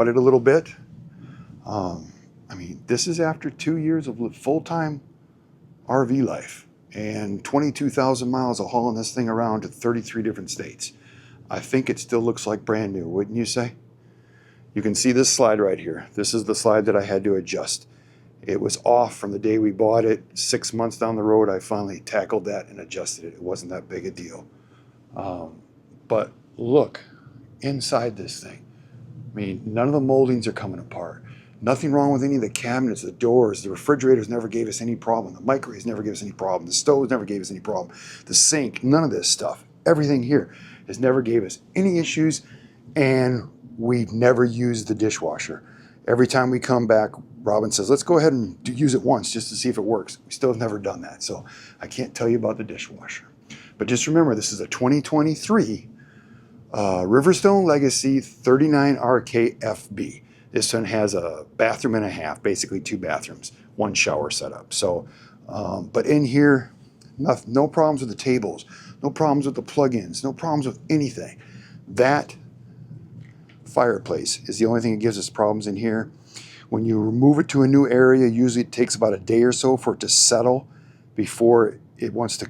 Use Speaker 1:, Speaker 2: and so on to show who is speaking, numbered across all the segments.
Speaker 1: bought it a little bit. I mean, this is after 2 years of full-time RV life and 22,000 miles of hauling this thing around to 33 different states. I think it still looks like brand new, wouldn't you say? You can see this slide right here. This is the slide that I had to adjust. It was off from the day we bought it. 6 months down the road, I finally tackled that and adjusted it. It wasn't that big a deal. But look inside this thing. I mean, none of the moldings are coming apart. Nothing wrong with any of the cabinets, the doors, the refrigerators never gave us any problem. The microwaves never gave us any problem. The stoves never gave us any problem. The sink, none of this stuff. Everything here has never gave us any issues, and we've never used the dishwasher. Every time we come back, Robin says, let's go ahead and use it once just to see if it works. We still have never done that, so I can't tell you about the dishwasher. But just remember, this is a 2023 Riverstone Legacy 39RKFB. This one has a bathroom and a half, basically 2 bathrooms, 1 shower setup. So, but in here, no problems with the tables, no problems with the plug-ins, no problems with anything. That fireplace is the only thing that gives us problems in here. When you move it to a new area, usually it takes about a day or so for it to settle before it wants to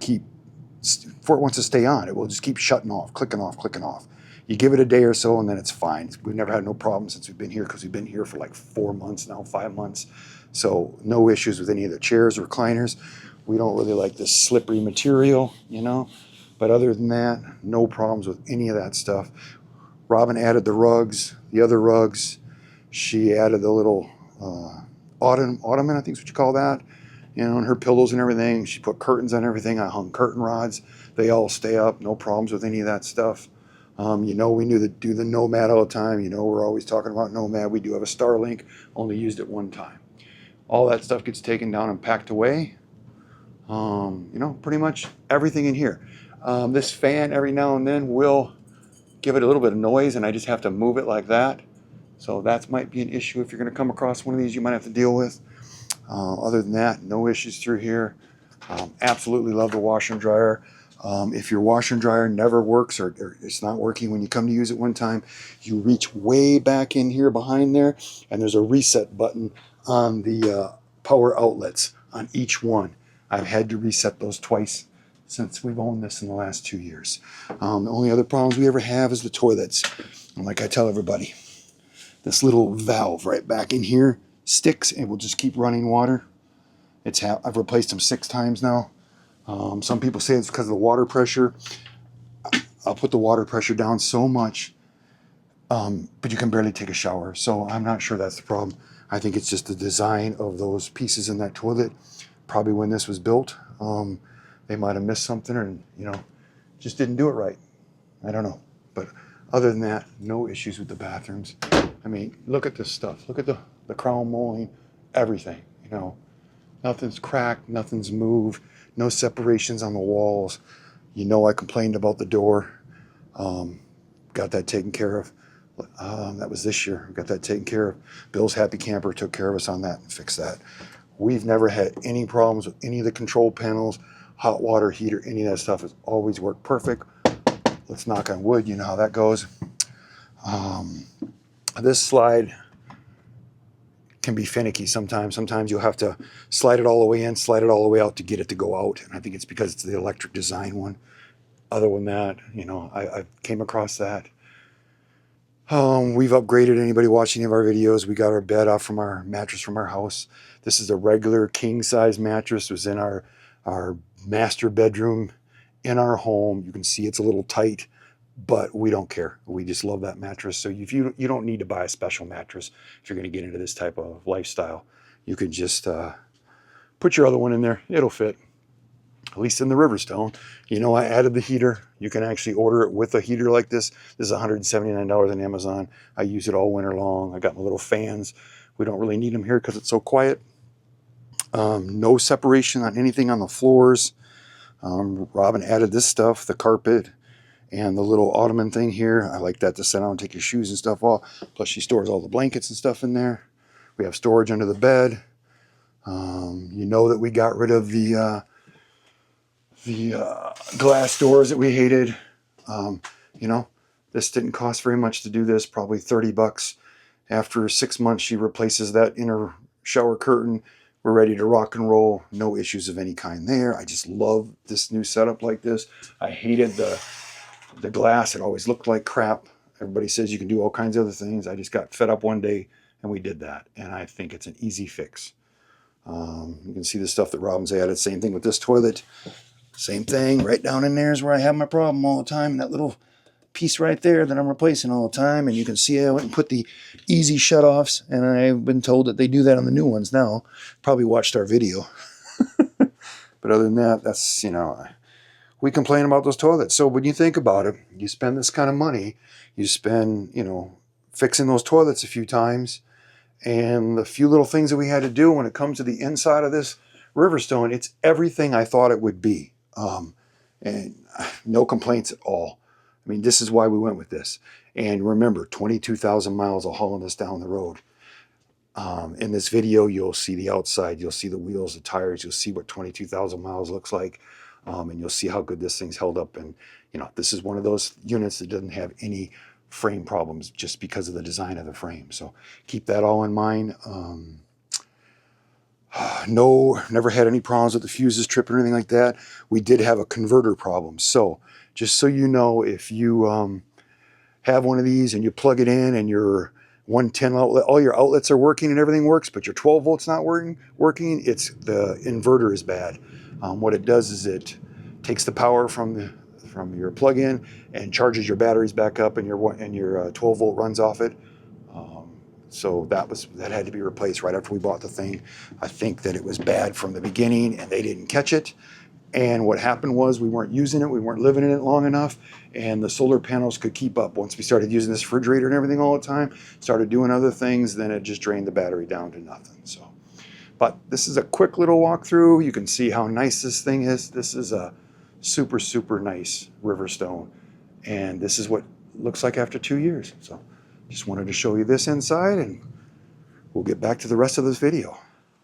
Speaker 1: stay on. It will just keep shutting off, clicking off, clicking off. You give it a day or so and then it's fine. We've never had no problems since we've been here, because we've been here for like 4 months now, 5 months. So no issues with any of the chairs or recliners. We don't really like this slippery material, you know. But other than that, no problems with any of that stuff. Robin added the rugs, the other rugs. She added the little ottoman, I think is what you call that. You know, and her pillows and everything. She put curtains on everything. I hung curtain rods. They all stay up. No problems with any of that stuff. You know, we do the Nomad all the time. You know, we're always talking about Nomad. We do have a Starlink, only used it 1 time. All that stuff gets taken down and packed away. You know, pretty much everything in here. This fan every now and then will give it a little bit of noise, and I just have to move it like that. So that might be an issue if you're going to come across one of these you might have to deal with. Other than that, no issues through here. Absolutely love the washer and dryer. If your washer and dryer never works, or it's not working when you come to use it one time, you reach way back in here behind there, and there's a reset button on the power outlets on each one. I've had to reset those twice since we've owned this in the last 2 years. The only other problems we ever have is the toilets. And like I tell everybody, this little valve right back in here sticks and will just keep running water. I've replaced them 6 times now. Some people say it's because of the water pressure. I'll put the water pressure down so much, but you can barely take a shower. So I'm not sure that's the problem. I think it's just the design of those pieces in that toilet. Probably when this was built, they might have missed something, or, you know, just didn't do it right. I don't know. But other than that, no issues with the bathrooms. I mean, look at this stuff. Look at the crown molding, everything, you know. Nothing's cracked, nothing's moved, no separations on the walls. You know, I complained about the door. Got that taken care of. That was this year. Got that taken care of. Bill's Happy Camper took care of us on that and fixed that. We've never had any problems with any of the control panels, hot water heater, any of that stuff has always worked perfect. Let's knock on wood, you know how that goes. This slide can be finicky sometimes. Sometimes you'll have to slide it all the way in, slide it all the way out to get it to go out. And I think it's because it's the electric design one. Other than that, you know, I came across that. We've upgraded. Anybody watching any of our videos, we got our bed off from our mattress from our house. This is a regular king size mattress. It was in our master bedroom in our home. You can see it's a little tight, but we don't care. We just love that mattress. So if you don't need to buy a special mattress if you're going to get into this type of lifestyle. You can just put your other one in there. It'll fit. At least in the Riverstone. You know, I added the heater. You can actually order it with a heater like this. This is $179 on Amazon. I use it all winter long. I got my little fans. We don't really need them here because it's so quiet. No separation on anything on the floors. Robin added this stuff, the carpet and the little ottoman thing here. I like that to sit down and take your shoes and stuff off. Plus she stores all the blankets and stuff in there. We have storage under the bed. You know that we got rid of the glass doors that we hated. You know, this didn't cost very much to do this, probably 30 bucks. After 6 months, she replaces that inner shower curtain. We're ready to rock and roll. No issues of any kind there. I just love this new setup like this. I hated the glass. It always looked like crap. Everybody says you can do all kinds of other things. I just got fed up one day and we did that. And I think it's an easy fix. You can see the stuff that Robin's added. Same thing with this toilet. Same thing. Right down in there is where I have my problem all the time. That little piece right there that I'm replacing all the time. And you can see I went and put the easy shutoffs. And I've been told that they do that on the new ones now. Probably watched our video. But other than that, that's, we complain about those toilets. So when you think about it, you spend this kind of money, you spend, fixing those toilets a few times, and the few little things that we had to do when it comes to the inside of this Riverstone, it's everything I thought it would be. And no complaints at all. I mean, this is why we went with this. And remember, 22,000 miles of hauling this down the road. In this video, you'll see the outside, you'll see the wheels, the tires, you'll see what 22,000 miles looks like. And you'll see how good this thing's held up. And, this is one of those units that doesn't have any frame problems just because of the design of the frame. So keep that all in mind. No, never had any problems with the fuses tripping or anything like that. We did have a converter problem. So just so you know, if you have one of these and you plug it in and your 110 outlet, all your outlets are working and everything works, but your 12 volts not working, it's the inverter is bad. What it does is it takes the power from your plug-in and charges your batteries back up, and your 12 volt runs off it. So that had to be replaced right after we bought the thing. I think that it was bad from the beginning and they didn't catch it. And what happened was we weren't using it, we weren't living in it long enough, and the solar panels could keep up. Once we started using this refrigerator and everything all the time, started doing other things, then it just drained the battery down to nothing. So, but this is a quick little walkthrough. You can see how nice this thing is. This is a super, super nice Riverstone. And this is what it looks like after 2 years. So just wanted to show you this inside, and we'll get back to the rest of this video.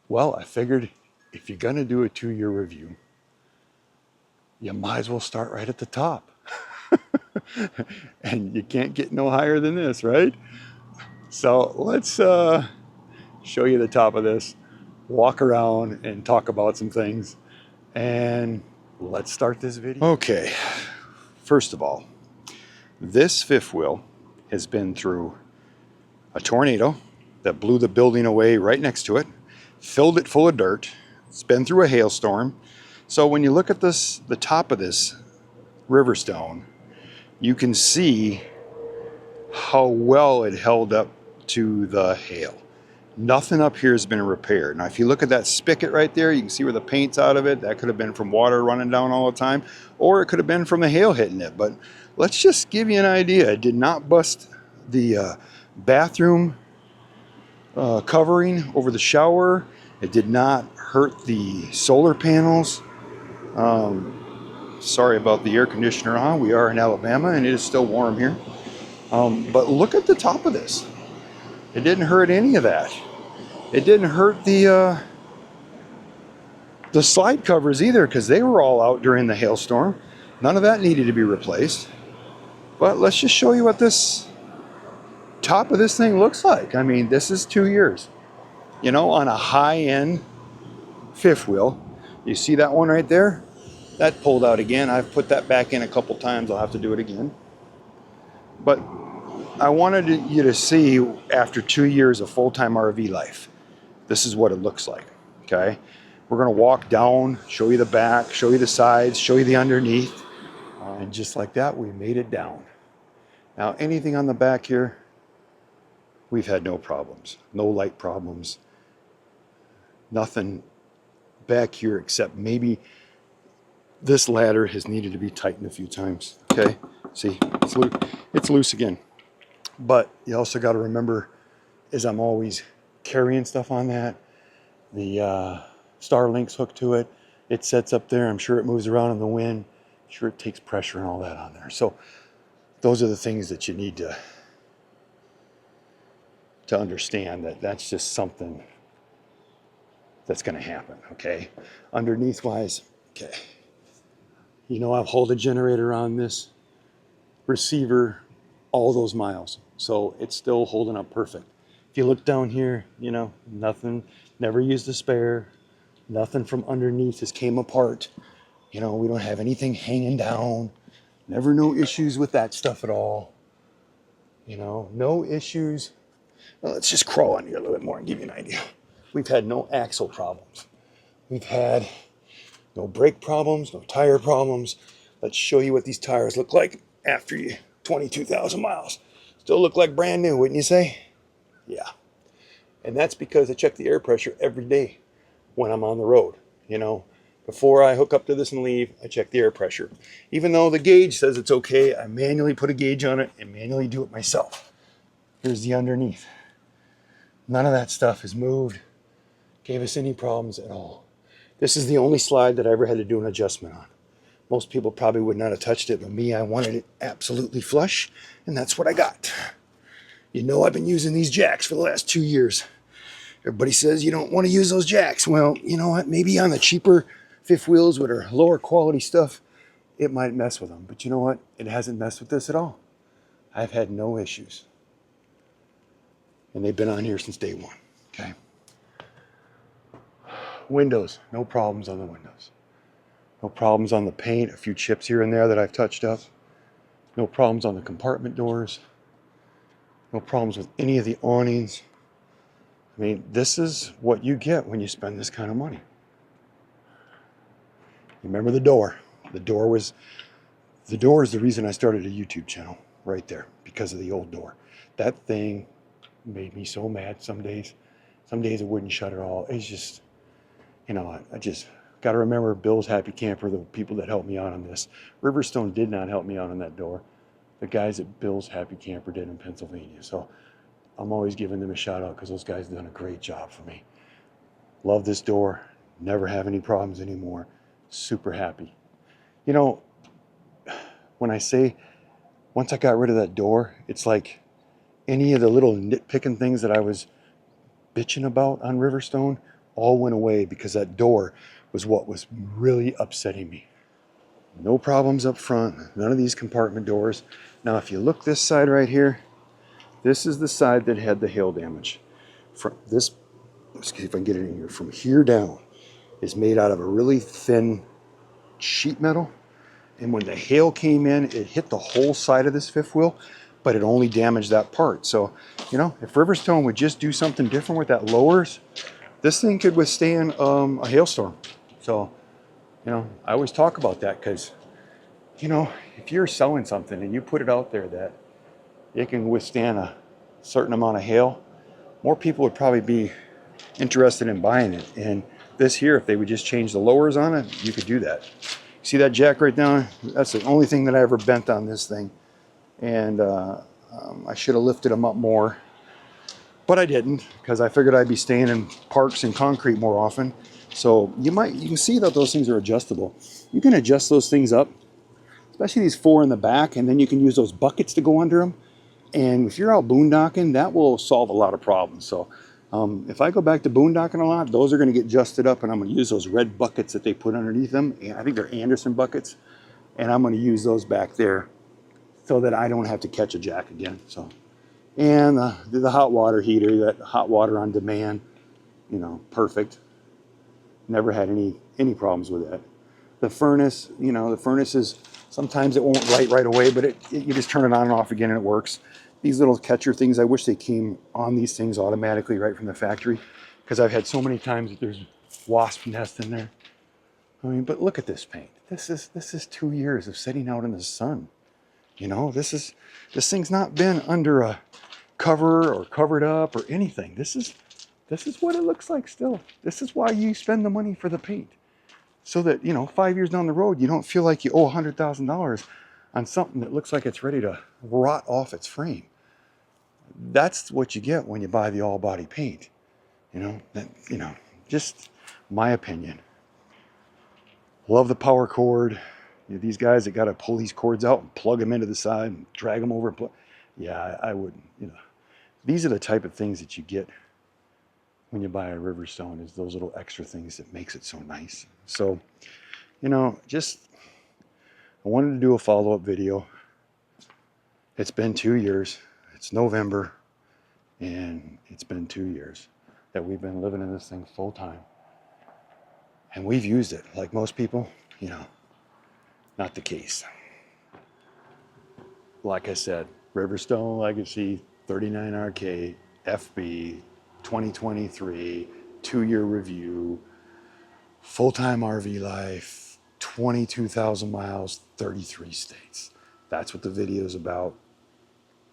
Speaker 1: Well, I figured if you're gonna do a 2-year review, you might as well start right at the top. And you can't get no higher than this, right? So let's show you the top of this, walk around and talk about some things, and let's start this video. Okay, first of all, this fifth wheel has been through a tornado that blew the building away right next to it, filled it full of dirt. It's been through a hailstorm. So when you look at this, the top of this Riverstone, you can see how well it held up to the hail. Nothing up here has been repaired. Now, if you look at that spigot right there, you can see where the paint's out of it. That could have been from water running down all the time, or it could have been from the hail hitting it. But let's just give you an idea. It did not bust the bathroom covering over the shower. It did not hurt the solar panels. Sorry about the air conditioner on. We are in Alabama and it is still warm here. But look at the top of this. It didn't hurt any of that. It didn't hurt the slide covers either, because they were all out during the hailstorm. None of that needed to be replaced. But let's just show you what this top of this thing looks like. I mean, this is 2 years. On a high-end fifth wheel. You see that one right there? That pulled out again. I've put that back in a couple times. I'll have to do it again. But I wanted you to see, after 2 years of full-time RV life, this is what it looks like, okay? We're gonna walk down, show you the back, show you the sides, show you the underneath. And just like that, we made it down. Now, anything on the back here, we've had no problems, no light problems, nothing back here except maybe this ladder has needed to be tightened a few times, okay? See, it's loose again. But you also gotta remember, is I'm always carrying stuff on that. The Starlink's hooked to it. It sets up there. I'm sure it moves around in the wind. I'm sure it takes pressure and all that on there. So those are the things that you need to understand, that that's just something that's going to happen, okay? Underneath wise, okay. I've hauled a generator on this receiver all those miles. So it's still holding up perfect. If you look down here, you know, nothing, never used a spare. Nothing from underneath has came apart. You know, we don't have anything hanging down. Never no issues with that stuff at all. You know, no issues. Well, let's just crawl on here a little bit more and give you an idea. We've had no axle problems. We've had no brake problems, no tire problems. Let's show you what these tires look like after you 22,000 miles. Still look like brand new, wouldn't you say? Yeah. And that's because I check the air pressure every day when I'm on the road. You know, before I hook up to this and leave, I check the air pressure. Even though the gauge says it's okay, I manually put a gauge on it and manually do it myself. Here's the underneath. None of that stuff has moved, gave us any problems at all. This is the only slide that I ever had to do an adjustment on. Most people probably would not have touched it, but me, I wanted it absolutely flush, and that's what I got. You know, I've been using these jacks for the last 2 years. Everybody says you don't want to use those jacks. Well, you know what? Maybe on the cheaper fifth wheels with our lower quality stuff, it might mess with them. But you know what? It hasn't messed with this at all. I've had no issues. And they've been on here since day one. Okay. Windows, no problems on the windows. No problems on the paint, a few chips here and there that I've touched up. No problems on the compartment doors. No problems with any of the awnings. I mean, this is what you get when you spend this kind of money. Remember the door. The door is the reason I started a YouTube channel right there, because of the old door. That thing made me so mad some days. Some days it wouldn't shut at all. It's just, you know, I just got to remember Bill's Happy Camper, the people that helped me out on this. Riverstone did not help me out on that door. The guys at Bill's Happy Camper did in Pennsylvania. So I'm always giving them a shout out because those guys have done a great job for me. Love this door. Never have any problems anymore. Super happy. You know, when I say once I got rid of that door, it's like any of the little nitpicking things that I was bitching about on Riverstone all went away because that door was what was really upsetting me. No problems up front. None of these compartment doors. Now, if you look this side right here, this is the side that had the hail damage. From this, let's see if I can get it in here, from here down is made out of a really thin sheet metal. And when the hail came in, it hit the whole side of this fifth wheel, but it only damaged that part. So, you know, if Riverstone would just do something different with that lowers, this thing could withstand a hailstorm. So, you know, I always talk about that because, you know, if you're selling something and you put it out there that it can withstand a certain amount of hail, more people would probably be interested in buying it. And this here, if they would just change the lowers on it, you could do that. See that jack right down? That's the only thing that I ever bent on this thing. And I should have lifted them up more, but I didn't because I figured I'd be staying in parks and concrete more often. So you can see that those things are adjustable. You can adjust those things up, especially these four in the back, and then you can use those buckets to go under them. And if you're out boondocking, that will solve a lot of problems. So if I go back to boondocking a lot, those are going to get adjusted up, and I'm going to use those red buckets that they put underneath them. And I think they're Anderson buckets, and I'm going to use those back there so that I don't have to catch a jack again. So, and the hot water heater, that hot water on demand, you know, perfect. Never had any problems with that. The furnace, you know, the furnace is, sometimes it won't light right away, but you just turn it on and off again and it works. These little catcher things, I wish they came on these things automatically right from the factory, because I've had so many times that there's wasp nest in there. I mean, but look at this paint. This is 2 years of sitting out in the sun. You know, this thing's not been under a cover or covered up or anything. This is what it looks like still. This is why you spend the money for the paint. So that, you know, 5 years down the road, you don't feel like you owe $100,000 on something that looks like it's ready to rot off its frame. That's what you get when you buy the all-body paint. You know, just my opinion. Love the power cord. You know, these guys that got to pull these cords out and plug them into the side and drag them over. Yeah, I wouldn't, you know. These are the type of things that you get when you buy a Riverstone, is those little extra things that makes it so nice. So, you know, I wanted to do a follow-up video. It's been 2 years. It's November. And it's been 2 years that we've been living in this thing full time. And we've used it like most people, you know, not the case. Like I said, Riverstone Legacy, 39RK, FB, 2023, 2-year review, full-time RV life, 22,000 miles, 33 states. That's what the video is about.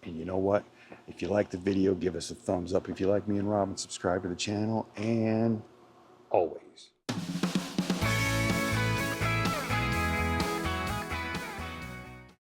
Speaker 1: And you know what? If you like the video, give us a thumbs up. If you like me and Robin, subscribe to the channel. And always